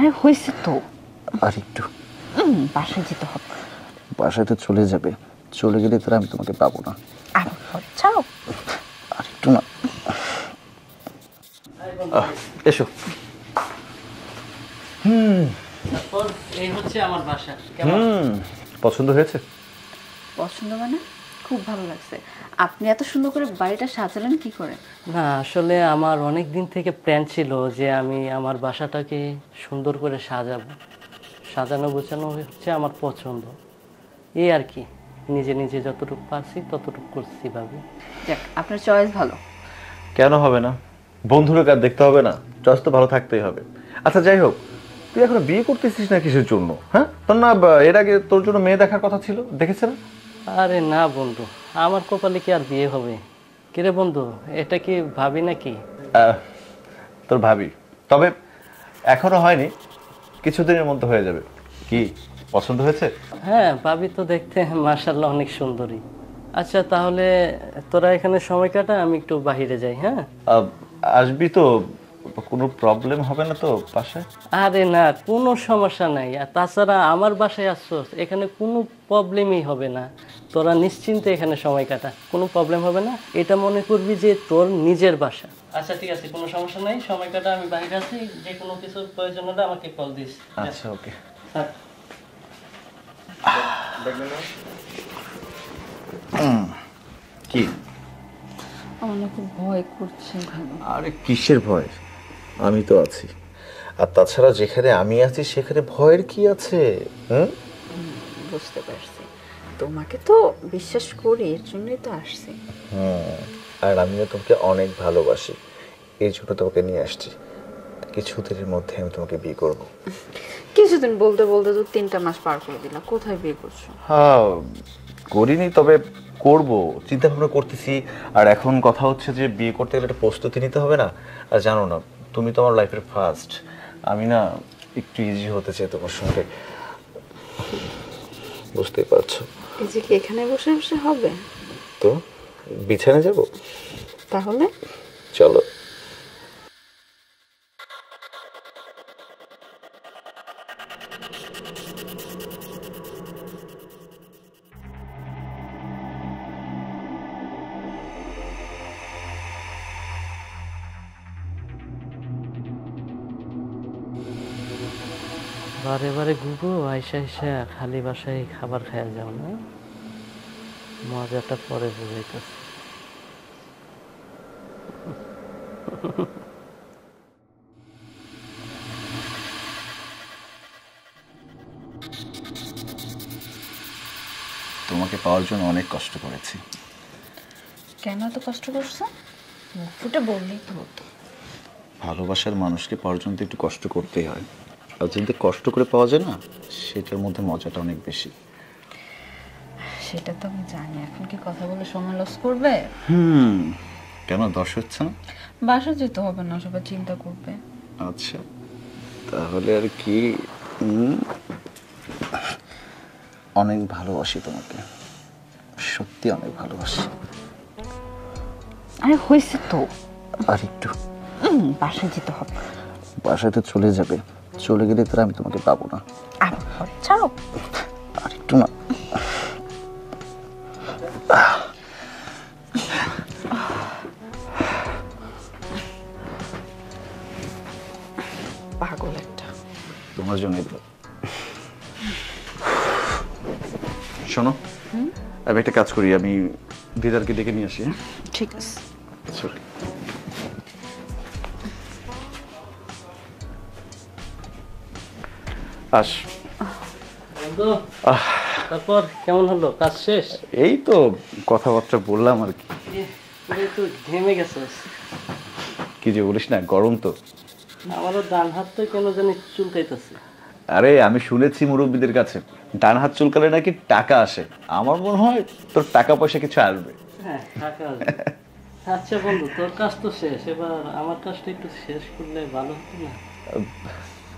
আরে হয়েছে তো। আর একটু। বাসায় যেতে হবে। বাসায় তো চলে যাবে, চলে গেলে তারা আমি তোমাকে পাবো না। ছাড়ো। আর একটু না। এসো। তারপর এই হচ্ছে আমার বাসা। পছন্দ হয়েছে? পছন্দ মানে খুব ভালো লাগছে। আপনি এত সুন্দর করে বাড়িটা সাজালেন কি করে? না আসলে আমার অনেক দিন থেকে প্ল্যান ছিল যে আমি আমার বাসাটাকে সুন্দর করে সাজাবো, সাজানো গোছানো হচ্ছে আমার পছন্দ। এই আর কি, নিজে নিজে যতটুকু পারছি ততটুকু করছি ভাবি। যাক, আপনার চয়েস ভালো। কেন হবে না? বন্ধুরা কার দেখতে হবে না? চয়েস তো ভালো থাকতেই হবে। আচ্ছা যাই হোক, তুই এখনো বিয়ে করতেছিস না কিসের জন্য? হ্যাঁ, তোর না এর আগে তোর জন্য মেয়ে দেখার কথা ছিল, দেখেছে না? আরে না বন্ধু, আমার কপালে কি আর বিয়ে হবে? কিরে বন্ধু, এটা কি ভাবি নাকি? তোর ভাবি, তবে এখনো হয়নি, কিছুদিনের মধ্যে হয়ে যাবে। কি পছন্দ হয়েছে? হ্যাঁ, ভাবি তো দেখতে মাশাআল্লাহ অনেক সুন্দরী। আচ্ছা তাহলে তোরা এখানে সময় কাটা, আমি একটু বাইরে যাই। হ্যাঁ আসবি তো? কোনো প্রবলেম হবে না তো বাসায়? আরে না, কোনো সমস্যা নাই। আর তাছাড়া আমার বাসায় আসছস, এখানে কোনো প্রবলেমই হবে না। তোরা নিশ্চিন্তে এখানে সময় কাটা, কোনো প্রবলেম হবে না। এটা মনে করবি যে তোর নিজের বাসা। আচ্ছা ঠিক আছে, কোনো সমস্যা নাই, সময় কাটা, আমি বাইরে আছি। যে কোনো কিছুর প্রয়োজন হলে আমাকে কল দিস। আচ্ছা ওকে। হ্যাঁ কি? আমার না খুব ভয় করছে। আরে কিসের ভয়? আমি তো আছি। আর তাছাড়া যেখানে আমি আছি সেখানে ভয়ের কি আছে? বুঝতে পারছি, তোমাকে তো বিশ্বাস করি, এর জন্যই তো আসছি। আর আমিও তোমাকে অনেক ভালোবাসি, এই জন্য তোমাকে নিয়ে আসছি। কিছুদিনের মধ্যে আমি তোমাকে বিয়ে করব। কিছুদিন বলতে বলতে তো 3টা মাস পার করে দিলাম, কোথায় বিয়ে করছো? হ্যাঁ, করিনি, তবে করব, চিন্তা ভাবনা করতেছি। আর এখন কথা হচ্ছে যে বিয়ে করতে গেলে একটা প্রস্তুতি নিতে হবে না? আর জানো না, তুমি তো আমার লাইফের ফার্স্ট। আমি না একটু ইজি হতে চাই তোমার সঙ্গে, বুঝতেই পারছো। এই যে কি এখানে বসে বসে হবে? তো বিছানা যাব? তাহলে চলো। বারে বারে ঘুরবো, আইসা আইসা খালি বাসায় খাবার খাওয়া যাও না, মজাটা পরে বুঝাইতেছে। তোমাকে পাওয়ার জন্য অনেক কষ্ট করেছি। কেন এত কষ্ট করছো? মুখ ফুটে বললেই তো হতো। ভালোবাসার মানুষকে পাওয়ার জন্য তো একটু কষ্ট করতেই হয়, আর যদি কষ্ট করে পাওয়া যায় না, সেটার মধ্যে মজাটা অনেক বেশি। সেটা তো আমি জানি, এখন কি কথা বলে সময় লস করবে? কেন দশ হচ্ছে না? বাসা যেতে হবে না, সবাই চিন্তা করবে। আচ্ছা তাহলে আর কি, অনেক ভালোবাসি তোমাকে, সত্যি অনেক ভালোবাসি। আরে হয়েছে তো। আর একটু। বাসায় যেতে হবে। বাসায় তো চলে যাবে, চলে গেলে তারা আমি তোমাকে পাবো না। ছাড়ো। আর একটু না। পাগল একটা। তোমার জন্য শোনো, আমি একটা কাজ করি, আমি দিদারকে ডেকে নিয়ে আসি। ঠিক আছে। সরি। আস। তারপর কেমন হলো, কাজ শেষ? এই তো কথাবার্তা বললাম আর কি। তো ঘেমে গেছিস। কি যে বলিস না, গরম তো। আমারও ডান হাতটা কেন জানি চুলকাইতেছে। আরে আমি শুনেছি মুরব্বীদের কাছে ডান হাত চুলকালে নাকি টাকা আসে। আমার মনে হয় তোর টাকা পয়সা কিছু আসবে। হ্যাঁ টাকা আসবে। আচ্ছা বন্ধু, তোর কাজ তো শেষ, এবার আমার কাজটা একটু শেষ করলে ভালো হতো না?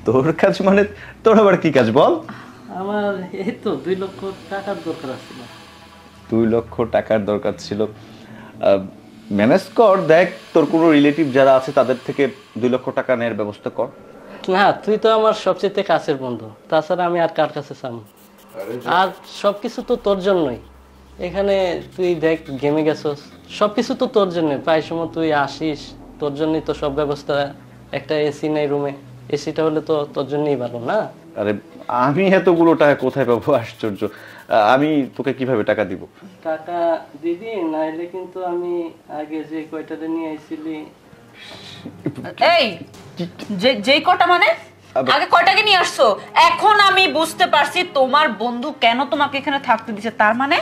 তোর কাজ মানে? তোর আবার কি কাজ বল? আমার এই তো 2 লক্ষ টাকার দরকার ছিল। 2 লক্ষ টাকার দরকার ছিল? ম্যানেজ কর, দেখ তোর কোনো রিলেটিভ যারা আছে তাদের থেকে 2 লক্ষ টাকা নেওয়ার ব্যবস্থা কর। না, তুই তো আমার সবচেয়ে কাছের বন্ধু, তাছাড়া আমি আর কার কাছে চাম? আর সবকিছু তো তোর জন্যই। এখানে তুই দেখ গেমে গেছস, সবকিছু তো তোর জন্য। প্রায় সময় তুই আসিস, তোর জন্যই তো সব ব্যবস্থা। একটা এসি নেই রুমে, এসিটা হলে তো তোর জন্যই ভালো না? আরে আমি এতগুলো টাকা কোথায় পাবো? আশ্চর্য, আমি তোকে কিভাবে টাকা দিব? টাকা দিবি, নাইলে কিন্তু আমি আগে যে কয়টাতে নিয়ে আইছিলি। এই যেই কটা মানে আগে কয়টাকে নিয়ে আসছো? এখন আমি বুঝতে পারছি তোমার বন্ধু কেন তোমাকে এখানে থাকতে দিছে। তার মানে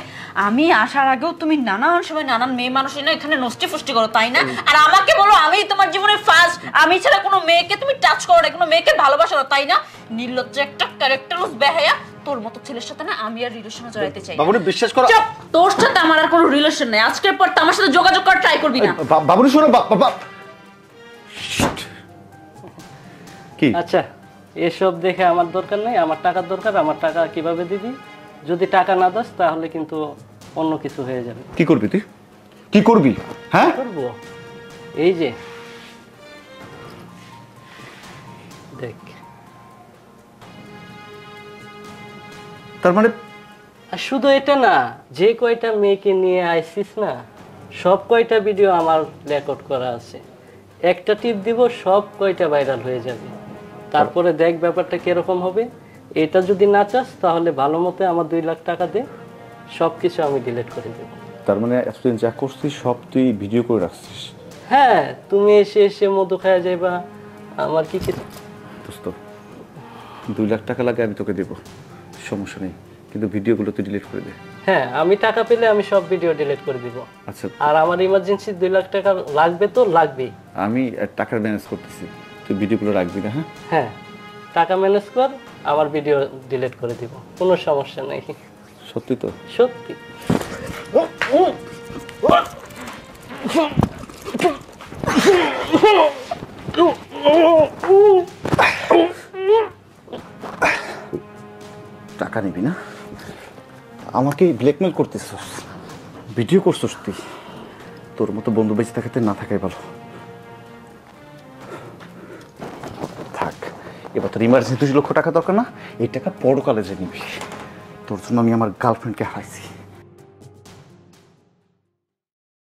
আমি আসার আগেও তুমি নানান সময় নানান মেয়ে মানুষ এনে এখানে নষ্টি ফুষ্টি করো, তাই না? আর আমাকে বলো আমি তোমার জীবনে ফার্স্ট, আমি ছাড়া কোনো মেয়েকে তুমি টাচ করো না, কোনো মেয়েকে ভালোবাসো না, তাই না? নির্লজ্জ একটা ক্যারেক্টারলেস বেহায়া। তোর মতো ছেলের সাথে না আমি আর রিলেশনে জড়াইতে চাই না। বাবুনি বিশ্বাস করো, চুপ! তোর সাথে আমার আর কোনো রিলেশন নাই। আজকের পর তো আমার সাথে যোগাযোগ করার ট্রাই করবি না। বাবুনি শোনো, বাবা কি? আচ্ছা, এসব দেখে আমার দরকার নেই, আমার টাকার দরকার। আমার টাকা কিভাবে দিবি? যদি টাকা না দাস তাহলে কিন্তু অন্য কিছু হয়ে যাবে। কি করবি তুই? কি করবি? হ্যাঁ করবো, এই যে দেখ। তার মানে আর শুধু এটা না, যে কয়টা মেয়েকে নিয়ে আইসিস না, সব কয়টা ভিডিও আমার রেকর্ড করা আছে। একটা টিপ দিব, সব কয়টা ভাইরাল হয়ে যাবে। তারপরে দেখ ব্যাপারটা কিরকম হবে। এটা যদি না চাস তাহলে ভালো মতো আমার 2 লাখ টাকা দে, সব কিছু আমি ডিলিট করে দেবো। তার মানে এতদিন যা করছিস সব তুই ভিডিও করে রাখছিস? হ্যাঁ, তুমি এসে এসে মধু খাওয়া যাইবা, আমার কি কিছু। দোস্ত, 2 লাখ টাকা লাগে আমি তোকে দেবো, সমস্যা নেই, কিন্তু ভিডিওগুলো তুই ডিলিট করে দে। হ্যাঁ, আমি টাকা পেলে আমি সব ভিডিও ডিলিট করে দিব। আচ্ছা, আর আমার ইমার্জেন্সি 2 লাখ টাকা লাগবে তো লাগবেই। আমি টাকার ম্যানেজ করতেছি, তুই ভিডিওগুলো রাখবি না? হ্যাঁ হ্যাঁ, টাকা ম্যানেজ কর, আমার ভিডিও ডিলিট করে দিব, কোনো সমস্যা নেই। সত্যি তো? সত্যি। টাকা নিবি না? আমাকে ব্ল্যাকমেল করতেছিস, ভিডিও করছিস তুই। তোর মতো বন্ধু বেঁচে থাকাতে না থাকাই ভালো। থাক, এবার তোর ইমার্জেন্সি 2 লক্ষ টাকা দরকার না? এই টাকা পরকালে যে নিবি। তোর জন্য আমি আমার গার্লফ্রেন্ডকে হারাইছি।